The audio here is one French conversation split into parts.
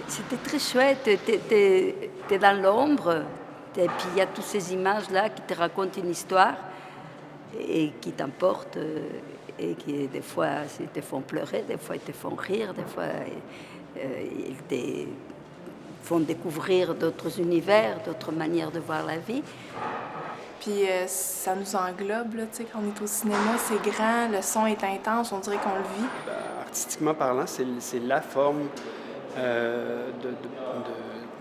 C'était très chouette. T'es dans l'ombre, et puis il y a toutes ces images-là qui te racontent une histoire et qui t'emportent et qui, des fois, ils te font pleurer, des fois, ils te font rire, des fois, ils te font découvrir d'autres univers, d'autres manières de voir la vie. Puis ça nous englobe, là, tu sais, quand on est au cinéma, c'est grand, le son est intense, on dirait qu'on le vit. Artistiquement parlant, c'est la forme de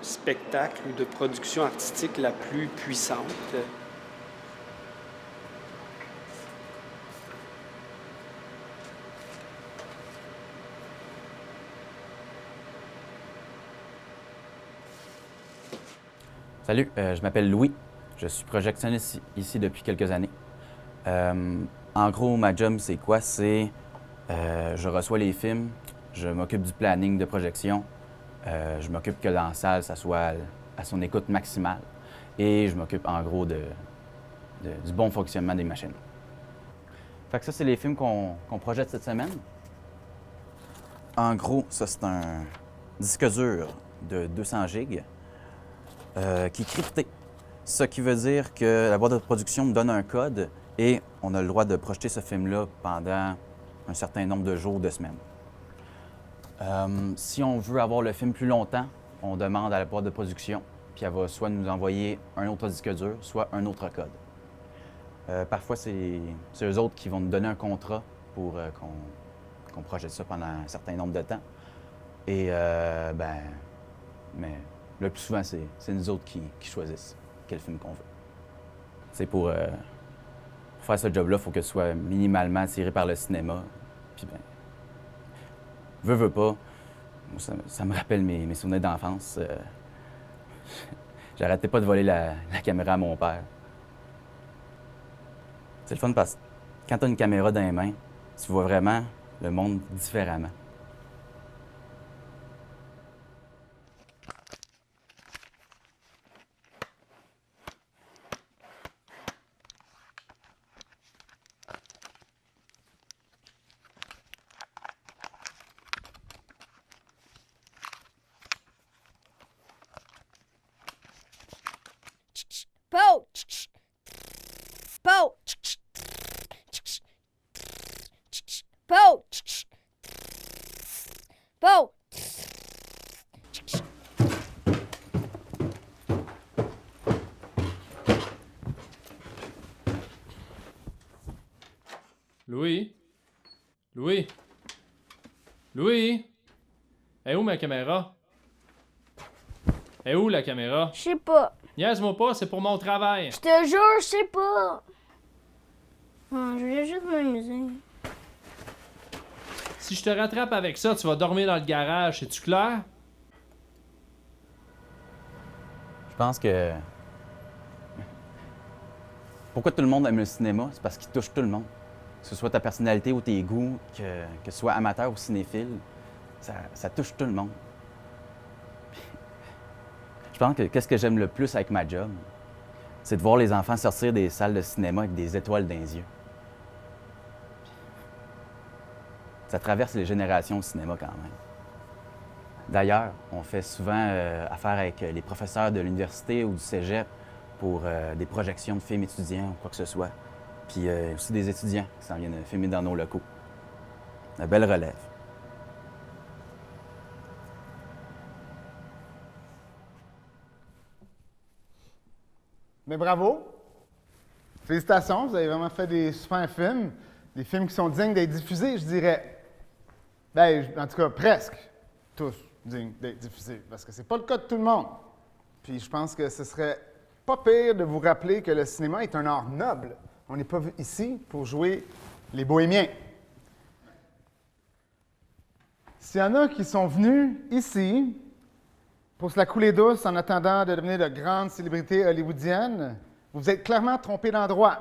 spectacle ou de production artistique la plus puissante. Salut, je m'appelle Louis. Je suis projectionniste ici depuis quelques années. En gros, ma job, c'est quoi? Je reçois les films, je m'occupe du planning de projection, je m'occupe que dans la salle, ça soit à son écoute maximale et je m'occupe en gros du bon fonctionnement des machines. Fait que ça, c'est les films qu'on projette cette semaine. En gros, ça, c'est un disque dur de 200 gigs qui est crypté. Ce qui veut dire que la boîte de production me donne un code et on a le droit de projeter ce film-là pendant un certain nombre de jours, de semaines. Si on veut avoir le film plus longtemps, on demande à la boîte de production, puis elle va soit nous envoyer un autre disque dur, soit un autre code. Parfois, c'est eux autres qui vont nous donner un contrat pour qu'on projette ça pendant un certain nombre de temps. Et mais le plus souvent, c'est nous autres qui choisissent quel film qu'on veut. C'est pour faire ce job-là, il faut que ce soit minimalement attiré par le cinéma. Puis ben, veux pas, ça me rappelle mes souvenirs d'enfance. J'arrêtais pas de voler la caméra à mon père. C'est le fun parce que quand tu as une caméra dans les mains, tu vois vraiment le monde différemment. Pow! Pow! Pow! Pow! Louis? Louis? Louis? Est où ma caméra? Est où la caméra? Je sais pas. Niaise-moi pas, c'est pour mon travail. Je te jure, je sais pas. Je voulais juste m'amuser. Si je te rattrape avec ça, tu vas dormir dans le garage, c'est-tu clair? Je pense que... Pourquoi tout le monde aime le cinéma? C'est parce qu'il touche tout le monde. Que ce soit ta personnalité ou tes goûts, que ce soit amateur ou cinéphile, ça touche tout le monde. Je pense que qu'est-ce que j'aime le plus avec ma job, c'est de voir les enfants sortir des salles de cinéma avec des étoiles dans les yeux. Ça traverse les générations au cinéma quand même. D'ailleurs, on fait souvent affaire avec les professeurs de l'université ou du cégep pour des projections de films étudiants ou quoi que ce soit. Puis aussi des étudiants qui s'en viennent filmer dans nos locaux. Une belle relève. Mais bravo! Félicitations, vous avez vraiment fait des super films. Des films qui sont dignes d'être diffusés, je dirais. Ben, en tout cas, presque tous dignes d'être diffusés, parce que c'est pas le cas de tout le monde. Puis je pense que ce serait pas pire de vous rappeler que le cinéma est un art noble. On n'est pas ici pour jouer les bohémiens. S'il y en a qui sont venus ici pour se la couler douce en attendant de devenir de grandes célébrités hollywoodiennes, vous êtes clairement trompés d'endroit.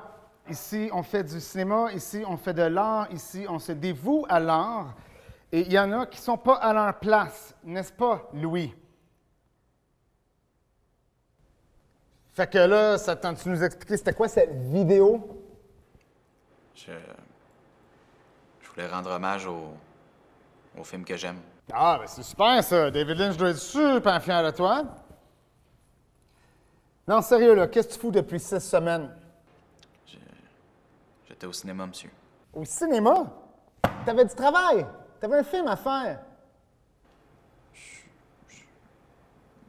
Ici, on fait du cinéma, ici, on fait de l'art, ici, on se dévoue à l'art. Et il y en a qui ne sont pas à leur place, n'est-ce pas, Louis? Fait que là, tu nous expliquer c'était quoi cette vidéo? Je voulais rendre hommage au film que j'aime. Ah, ben c'est super ça. David Lynch doit être super fier de toi. Non, sérieux, là, qu'est-ce que tu fous depuis 6 semaines? J'étais au cinéma, monsieur. Au cinéma? T'avais du travail. T'avais un film à faire.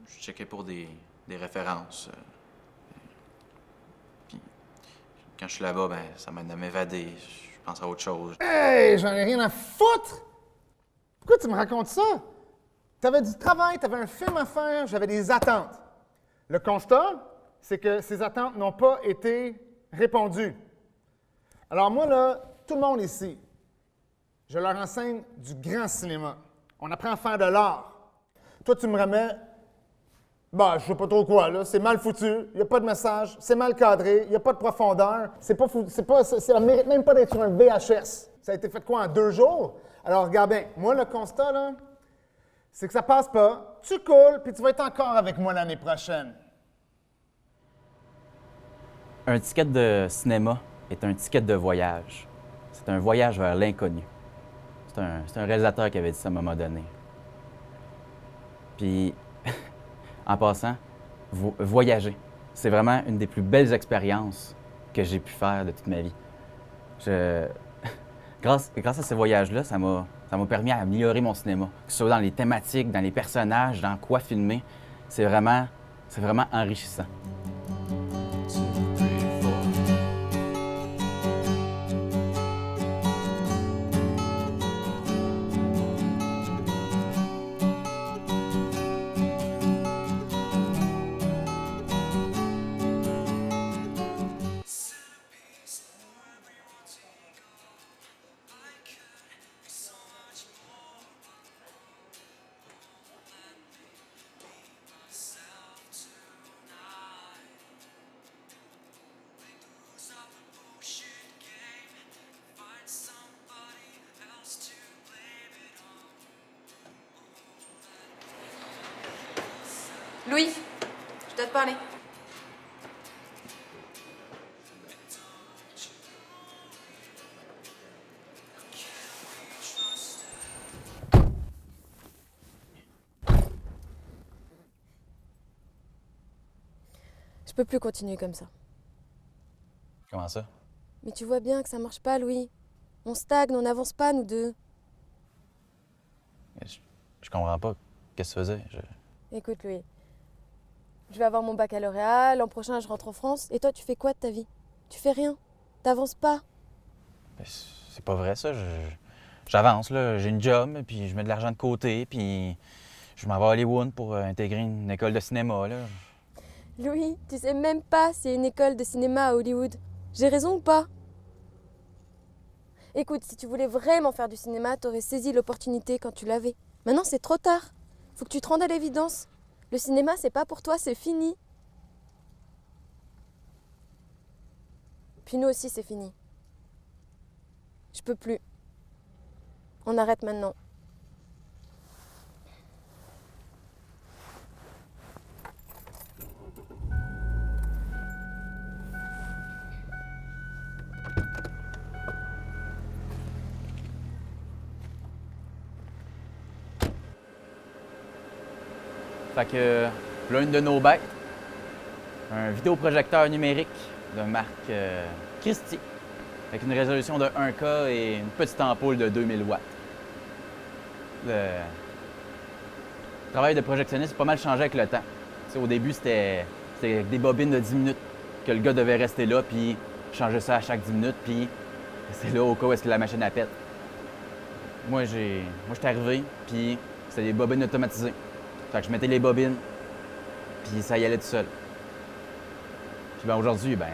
Je checkais pour des références. Puis, quand je suis là-bas, ben, ça m'aide à m'évader. Je pense à autre chose. Hey, j'en ai rien à foutre! Pourquoi tu me racontes ça? T'avais du travail, t'avais un film à faire, j'avais des attentes. Le constat, c'est que ces attentes n'ont pas été répondues. Alors moi, là, tout le monde ici, je leur enseigne du grand cinéma. On apprend à faire de l'art. Toi, tu me remets, bah, je sais pas trop quoi, là, c'est mal foutu, il n'y a pas de message, c'est mal cadré, il n'y a pas de profondeur, ça ne mérite même pas d'être sur un VHS. Ça a été fait quoi, en 2 jours? Alors, regarde bien, moi, le constat, là, c'est que ça passe pas, tu coules, puis tu vas être encore avec moi l'année prochaine. Un ticket de cinéma est un ticket de voyage. C'est un voyage vers l'inconnu. C'est un réalisateur qui avait dit ça à un moment donné. Puis, en passant, voyager, c'est vraiment une des plus belles expériences que j'ai pu faire de toute ma vie. Grâce à ces voyages-là, ça m'a permis d'améliorer mon cinéma, que ce soit dans les thématiques, dans les personnages, dans quoi filmer. C'est vraiment enrichissant. Louis, je dois te parler. Je peux plus continuer comme ça. Comment ça? Mais tu vois bien que ça marche pas, Louis. On stagne, on n'avance pas, nous deux. Je comprends pas. Qu'est-ce que tu faisais? Écoute, Louis, je vais avoir mon baccalauréat, l'an prochain je rentre en France, et toi tu fais quoi de ta vie? Tu fais rien, t'avances pas. Ben, c'est pas vrai ça. J'avance, là. J'ai une job, puis je mets de l'argent de côté, puis je m'en vais à Hollywood pour intégrer une école de cinéma, là. Louis, tu sais même pas s'il y a une école de cinéma à Hollywood. J'ai raison ou pas? Écoute, si tu voulais vraiment faire du cinéma, t'aurais saisi l'opportunité quand tu l'avais. Maintenant, c'est trop tard. Faut que tu te rendes à l'évidence. Le cinéma, c'est pas pour toi, c'est fini. Puis nous aussi, c'est fini. Je peux plus. On arrête maintenant. Fait que l'une de nos bêtes, un vidéoprojecteur numérique de marque Christie, avec une résolution de 1K et une petite ampoule de 2000 watts. Le travail de projectionniste a pas mal changé avec le temps. T'sais, au début, c'était avec des bobines de 10 minutes que le gars devait rester là, puis changer ça à chaque 10 minutes, puis c'est là au cas où est-ce que la machine a pète. Moi, j'étais arrivé, puis c'était des bobines automatisées. Fait que je mettais les bobines, puis ça y allait tout seul. Puis ben aujourd'hui, ben,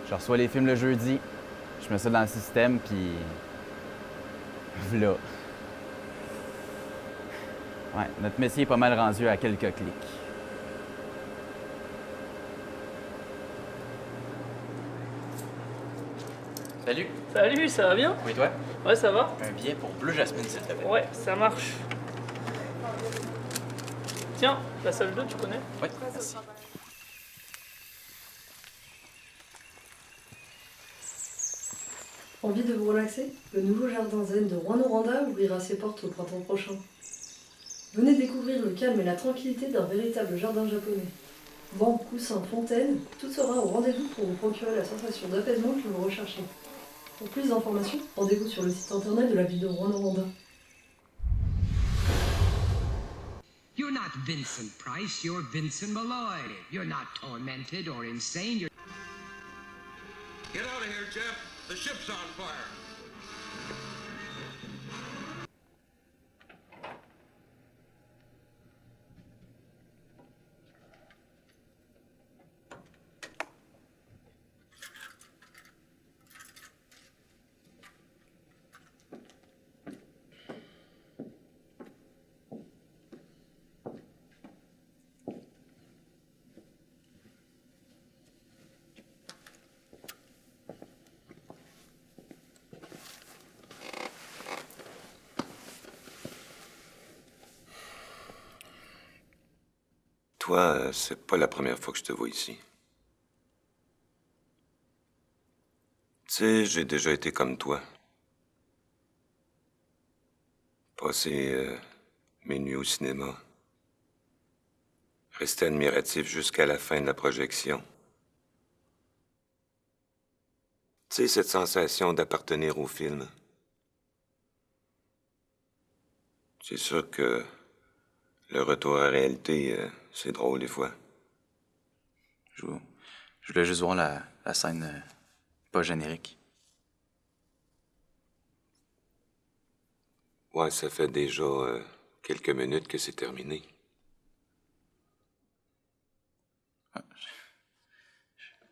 je reçois les films le jeudi, je mets ça dans le système, puis voilà. Ouais, notre métier est pas mal rendu à quelques clics. Salut! Salut, ça va bien? Oui, toi? Ouais, ça va? Un billet pour Bleu Jasmine, s'il te plaît. Ouais, ça marche. Tiens, la salle 2, tu connais? Oui, merci. Envie de vous relaxer? Le nouveau jardin zen de Rouen-Noranda ouvrira ses portes au printemps prochain. Venez découvrir le calme et la tranquillité d'un véritable jardin japonais. Bancs, coussins, fontaines, tout sera au rendez-vous pour vous procurer la sensation d'apaisement que vous recherchez. Pour plus d'informations, rendez-vous sur le site internet de la ville de Rouen-Noranda. You're not Vincent Price, you're Vincent Malloy. You're not tormented or insane, you're... Get out of here, Jeff. The ship's on fire. Toi, c'est pas la première fois que je te vois ici. Tu sais, j'ai déjà été comme toi. Passer mes nuits au cinéma. Rester admiratif jusqu'à la fin de la projection. Tu sais, cette sensation d'appartenir au film. C'est sûr que le retour à la réalité, c'est drôle des fois. Je voulais juste voir la scène pas générique. Ouais, ça fait déjà quelques minutes que c'est terminé.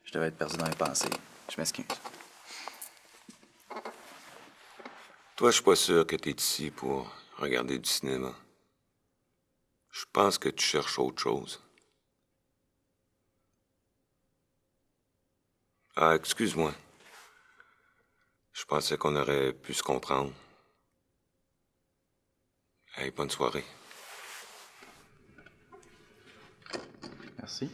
Je devais être perdu dans mes pensées. Je m'excuse. Toi, je suis pas sûr que t'es ici pour regarder du cinéma. Je pense que tu cherches autre chose. Ah, excuse-moi. Je pensais qu'on aurait pu se comprendre. Hey, bonne soirée. Merci.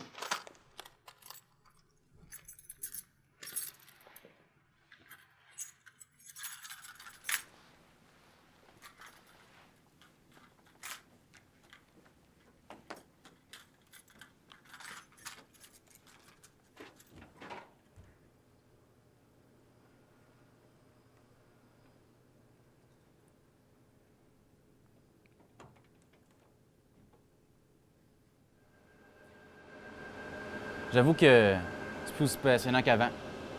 J'avoue que c'est plus passionnant qu'avant,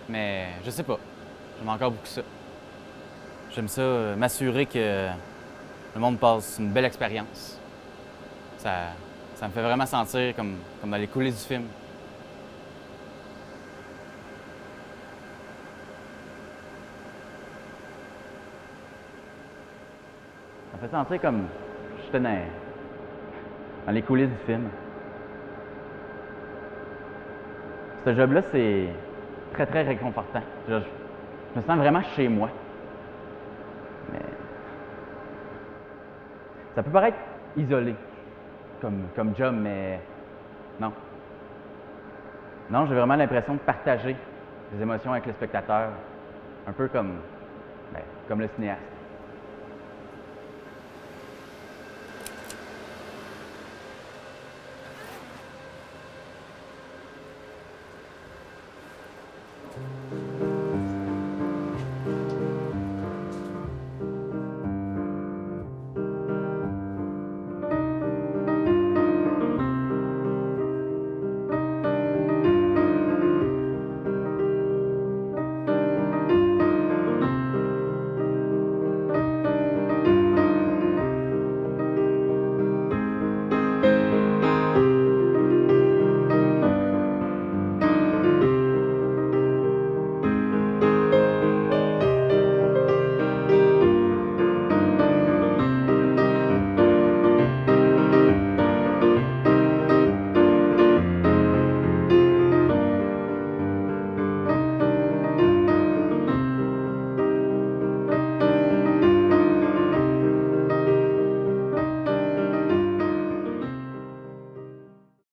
mais je sais pas. J'aime encore beaucoup ça. J'aime ça, m'assurer que le monde passe une belle expérience. Ça me fait vraiment sentir comme dans les coulisses du film. Ça me fait sentir comme j'étais dans les coulisses du film. Ce job-là, c'est très, très réconfortant. Je me sens vraiment chez moi. Mais ça peut paraître isolé comme job, mais non. Non, j'ai vraiment l'impression de partager des émotions avec le spectateur, un peu comme le cinéaste.